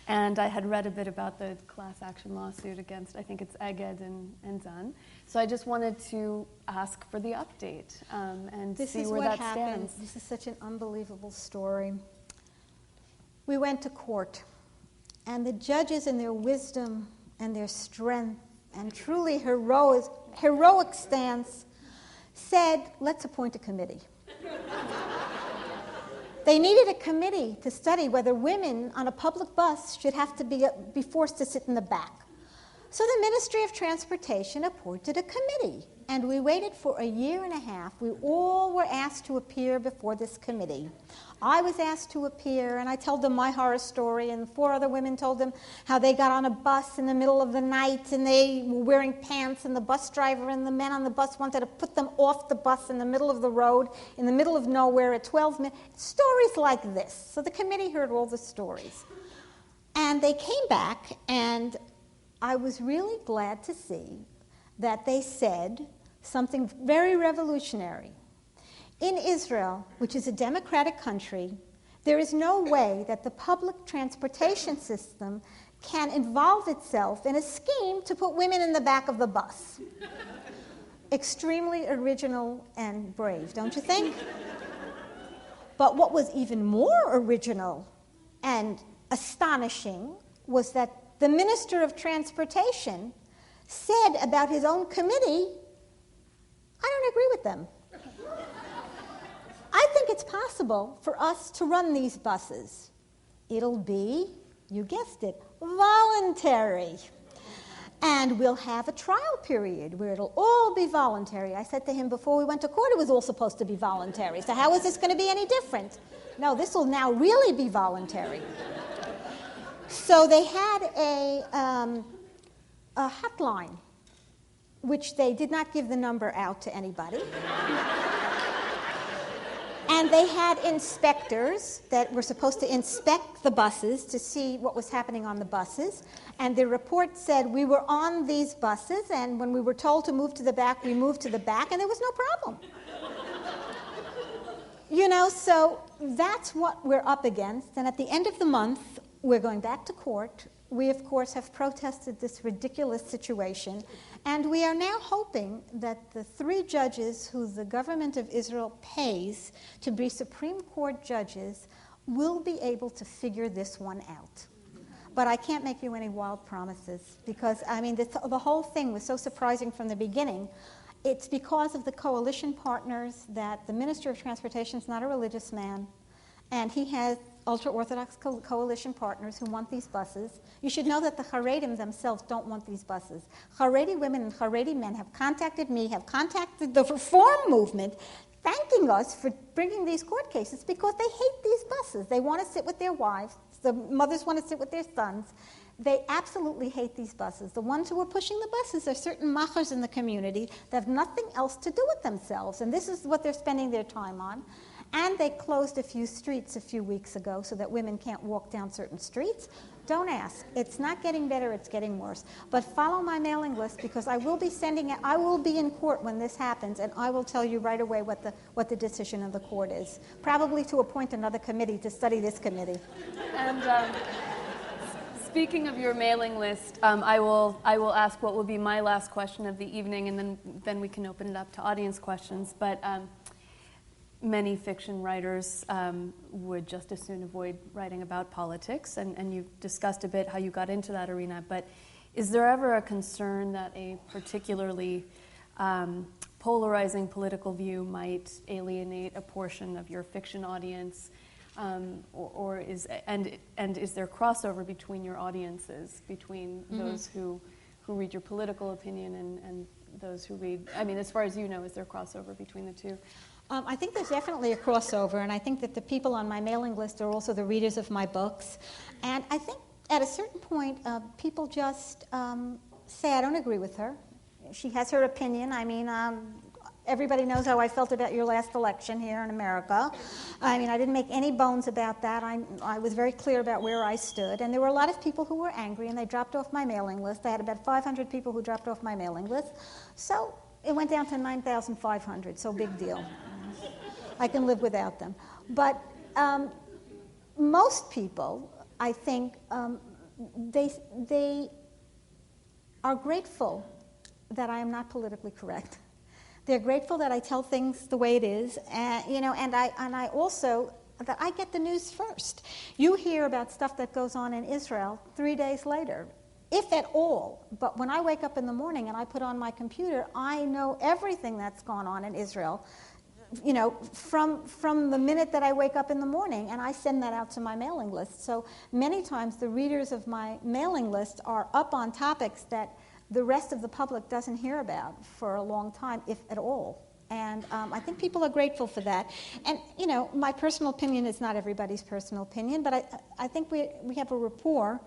And I had read a bit about the class action lawsuit against, I think it's Egged and Zan. So I just wanted to ask for the update and see where that stands. This is such an unbelievable story. We went to court, and the judges in their wisdom and their strength and truly heroic stance said, let's appoint a committee. They needed a committee to study whether women on a public bus should have to be forced to sit in the back. So the Ministry of Transportation appointed a committee, and we waited for a year and a half. We all were asked to appear before this committee. I was asked to appear, and I told them my horror story, and 4 other women told them how they got on a bus in the middle of the night, and they were wearing pants, and the bus driver and the men on the bus wanted to put them off the bus in the middle of the road, in the middle of nowhere at 12 minutes. Stories like this. So the committee heard all the stories. And they came back, and I was really glad to see that they said something very revolutionary. In Israel, which is a democratic country, there is no way that the public transportation system can involve itself in a scheme to put women in the back of the bus. Extremely original and brave, don't you think? But what was even more original and astonishing was that the Minister of Transportation said about his own committee, I don't agree with them. I think it's possible for us to run these buses. It'll be, you guessed it, voluntary. And we'll have a trial period where it'll all be voluntary. I said to him before we went to court, it was all supposed to be voluntary. So how is this going to be any different? No, this will now really be voluntary. So they had a hotline, which they did not give the number out to anybody. And they had inspectors that were supposed to inspect the buses to see what was happening on the buses. And the report said we were on these buses, and when we were told to move to the back, we moved to the back, and there was no problem. So that's what we're up against. And at the end of the month, we're going back to court. We, of course, have protested this ridiculous situation. And we are now hoping that the 3 judges who the government of Israel pays to be Supreme Court judges will be able to figure this one out. But I can't make you any wild promises because, the whole thing was so surprising from the beginning. It's because of the coalition partners that the Minister of Transportation is not a religious man, and he has ultra-Orthodox coalition partners who want these buses. You should know that the Haredim themselves don't want these buses. Haredi women and Haredi men have contacted me, have contacted the reform movement, thanking us for bringing these court cases because they hate these buses. They want to sit with their wives. The mothers want to sit with their sons. They absolutely hate these buses. The ones who are pushing the buses are certain machers in the community that have nothing else to do with themselves, and this is what they're spending their time on. And they closed a few streets a few weeks ago so that women can't walk down certain streets. Don't ask. It's not getting better, it's getting worse. But follow my mailing list because I will be in court when this happens, and I will tell you right away what the decision of the court is. Probably to appoint another committee to study this committee. And speaking of your mailing list, I will ask what will be my last question of the evening, and then we can open it up to audience questions. But many fiction writers would just as soon avoid writing about politics, and you've discussed a bit how you got into that arena, but is there ever a concern that a particularly polarizing political view might alienate a portion of your fiction audience, or is there crossover between your audiences, between those who read your political opinion and those who read? I mean, as far as you know, is there crossover between the two? I think there's definitely a crossover, and I think that the people on my mailing list are also the readers of my books. And I think at a certain point, people just say, I don't agree with her. She has her opinion. I mean, everybody knows how I felt about your last election here in America. I mean, I didn't make any bones about that. I was very clear about where I stood. And there were a lot of people who were angry, and they dropped off my mailing list. I had about 500 people who dropped off my mailing list. So it went down to 9,500, so big deal. I can live without them. But most people, I think, they are grateful that I am not politically correct. They're grateful that I tell things the way it is, and I also that I get the news first. You hear about stuff that goes on in Israel 3 days later, if at all. But when I wake up in the morning and I put on my computer, I know everything that's gone on in Israel, from the minute that I wake up in the morning, and I send that out to my mailing list. So many times the readers of my mailing list are up on topics that the rest of the public doesn't hear about for a long time, if at all. And I think people are grateful for that. And, my personal opinion is not everybody's personal opinion, but I think we have a rapport,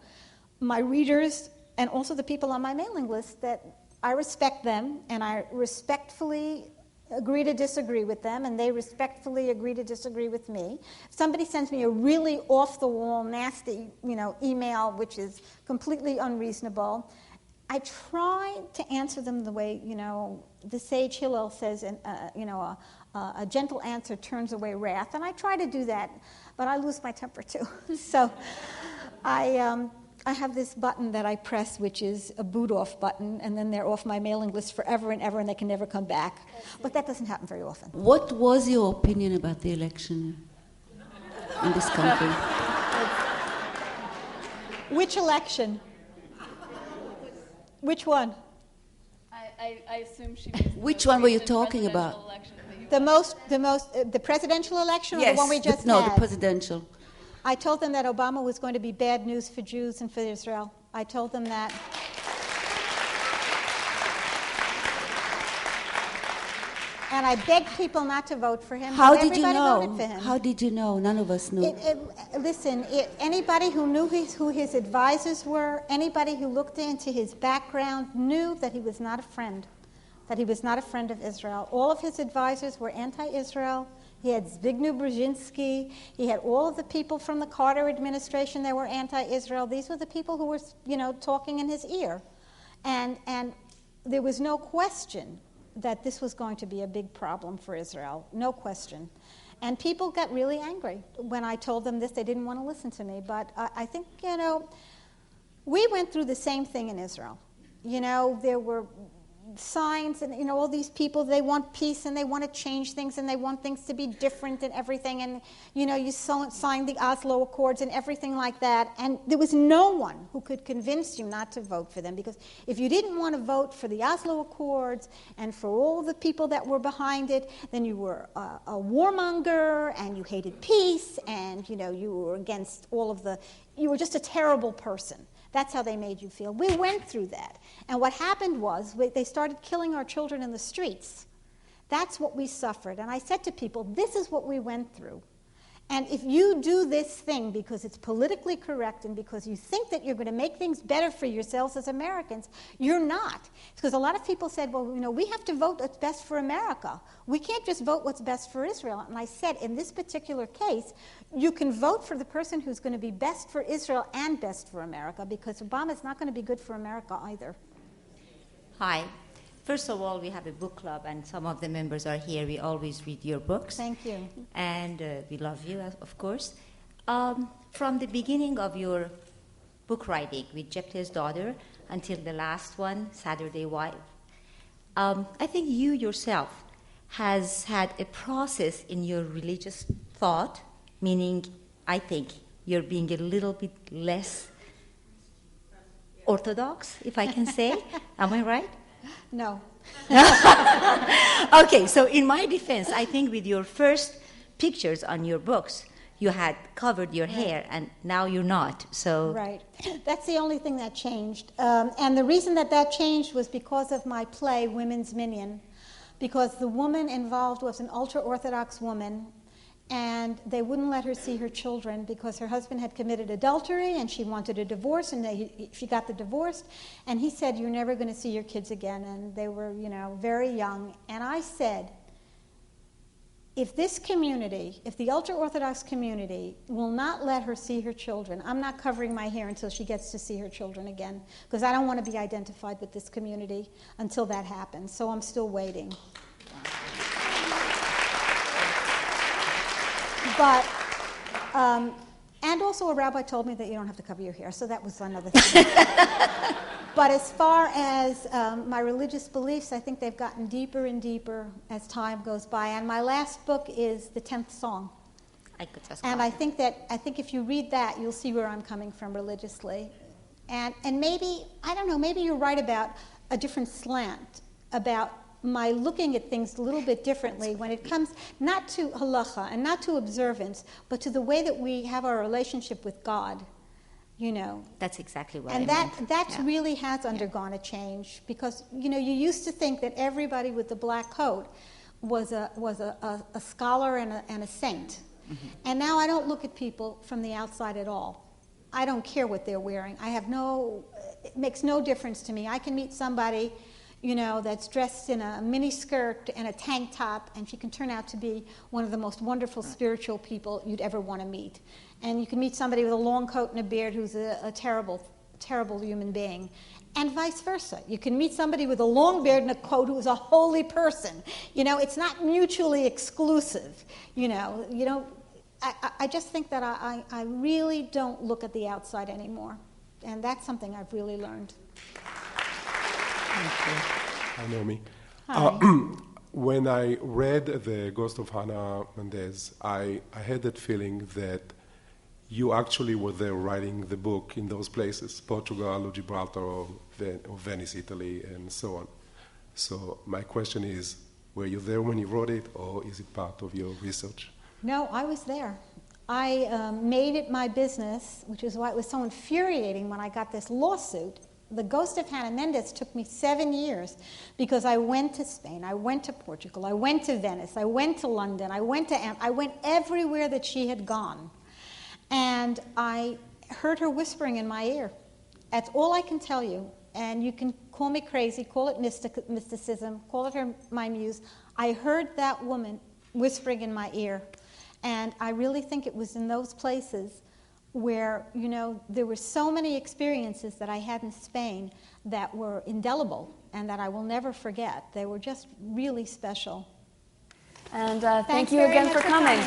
my readers and also the people on my mailing list, that I respect them, and I respectfully agree to disagree with them, and they respectfully agree to disagree with me. If somebody sends me a really off-the-wall, nasty, email, which is completely unreasonable, I try to answer them the way, the sage Hillel says, a gentle answer turns away wrath, and I try to do that, but I lose my temper too. So I have this button that I press, which is a boot-off button, and then they're off my mailing list forever and ever, and they can never come back. But that doesn't happen very often. What was your opinion about the election in this country? Which election? Which one? I assume she was Which one were you talking about? The presidential election, or the one we just had? No, the presidential. I told them that Obama was going to be bad news for Jews and for Israel. I told them that. And I begged people not to vote for him. How did you know? Voted for him. How did you know? None of us knew. Anybody who knew who his advisors were, anybody who looked into his background knew that he was not a friend, that he was not a friend of Israel. All of his advisors were anti-Israel. He had Zbigniew Brzezinski. He had all of the people from the Carter administration that were anti-Israel. These were the people who were, talking in his ear. And there was no question that this was going to be a big problem for Israel. No question. And people got really angry when I told them this. They didn't want to listen to me. But I think, we went through the same thing in Israel. There were signs, and all these people, they want peace and they want to change things and they want things to be different and everything, and you signed the Oslo Accords and everything like that, and there was no one who could convince you not to vote for them, because if you didn't want to vote for the Oslo Accords and for all the people that were behind it, then you were a warmonger and you hated peace, and you were against you were just a terrible person. That's how they made you feel. We went through that. And what happened was they started killing our children in the streets. That's what we suffered. And I said to people, this is what we went through. And if you do this thing because it's politically correct and because you think that you're going to make things better for yourselves as Americans, you're not. Because a lot of people said, well, we have to vote what's best for America. We can't just vote what's best for Israel. And I said, in this particular case, you can vote for the person who's going to be best for Israel and best for America, because Obama's not going to be good for America either. Hi. First of all, we have a book club, and some of the members are here. We always read your books. Thank you. And we love you, of course. From the beginning of your book writing with Jephthah's Daughter until the last one, Saturday Wife, I think you yourself has had a process in your religious thought, meaning I think you're being a little bit less orthodox, if I can say. Am I right? No. Okay, so in my defense, I think with your first pictures on your books, you had covered your hair, and now you're not. So Right. That's the only thing that changed. And the reason that changed was because of my play, Women's Minion, because the woman involved was an ultra-Orthodox woman, and they wouldn't let her see her children because her husband had committed adultery and she wanted a divorce, and she got the divorce, and he said, "You're never going to see your kids again," and they were, very young. And I said, if this community, if the ultra-Orthodox community will not let her see her children, I'm not covering my hair until she gets to see her children again, because I don't want to be identified with this community until that happens. So I'm still waiting. But, and also a rabbi told me that you don't have to cover your hair, so that was another thing. But as far as my religious beliefs, I think they've gotten deeper and deeper as time goes by. And my last book is The 10th Song. And I think if you read that, you'll see where I'm coming from religiously. And maybe, I don't know, maybe you're right about a different slant, about my looking at things a little bit differently when it comes not to halacha and not to observance, but to the way that we have our relationship with God. That's exactly what and I meant. that really has undergone a change, because you used to think that everybody with the black coat was a scholar and a saint, and now I don't look at people from the outside at all. I don't care what they're wearing. It makes no difference to me. I can meet somebody that's dressed in a mini skirt and a tank top, and she can turn out to be one of the most wonderful spiritual people you'd ever want to meet. And you can meet somebody with a long coat and a beard who's a terrible, terrible human being. And vice versa. You can meet somebody with a long beard and a coat who's a holy person. It's not mutually exclusive. I just think that I really don't look at the outside anymore. And that's something I've really learned. Hi, Naomi. Hi. When I read The Ghost of Hannah Mendez, I had that feeling that you actually were there writing the book in those places, Portugal or Gibraltar or Venice, Italy, and so on. So my question is, were you there when you wrote it, or is it part of your research? No, I was there. I made it my business, which is why it was so infuriating when I got this lawsuit. The Ghost of Hannah Mendez took me 7 years, because I went to Spain, I went to Portugal, I went to Venice, I went to London, I went everywhere that she had gone. And I heard her whispering in my ear. That's all I can tell you. And you can call me crazy, call it mysticism, call it my muse. I heard that woman whispering in my ear. And I really think it was in those places where, there were so many experiences that I had in Spain that were indelible and that I will never forget. They were just really special. And thank you again for coming.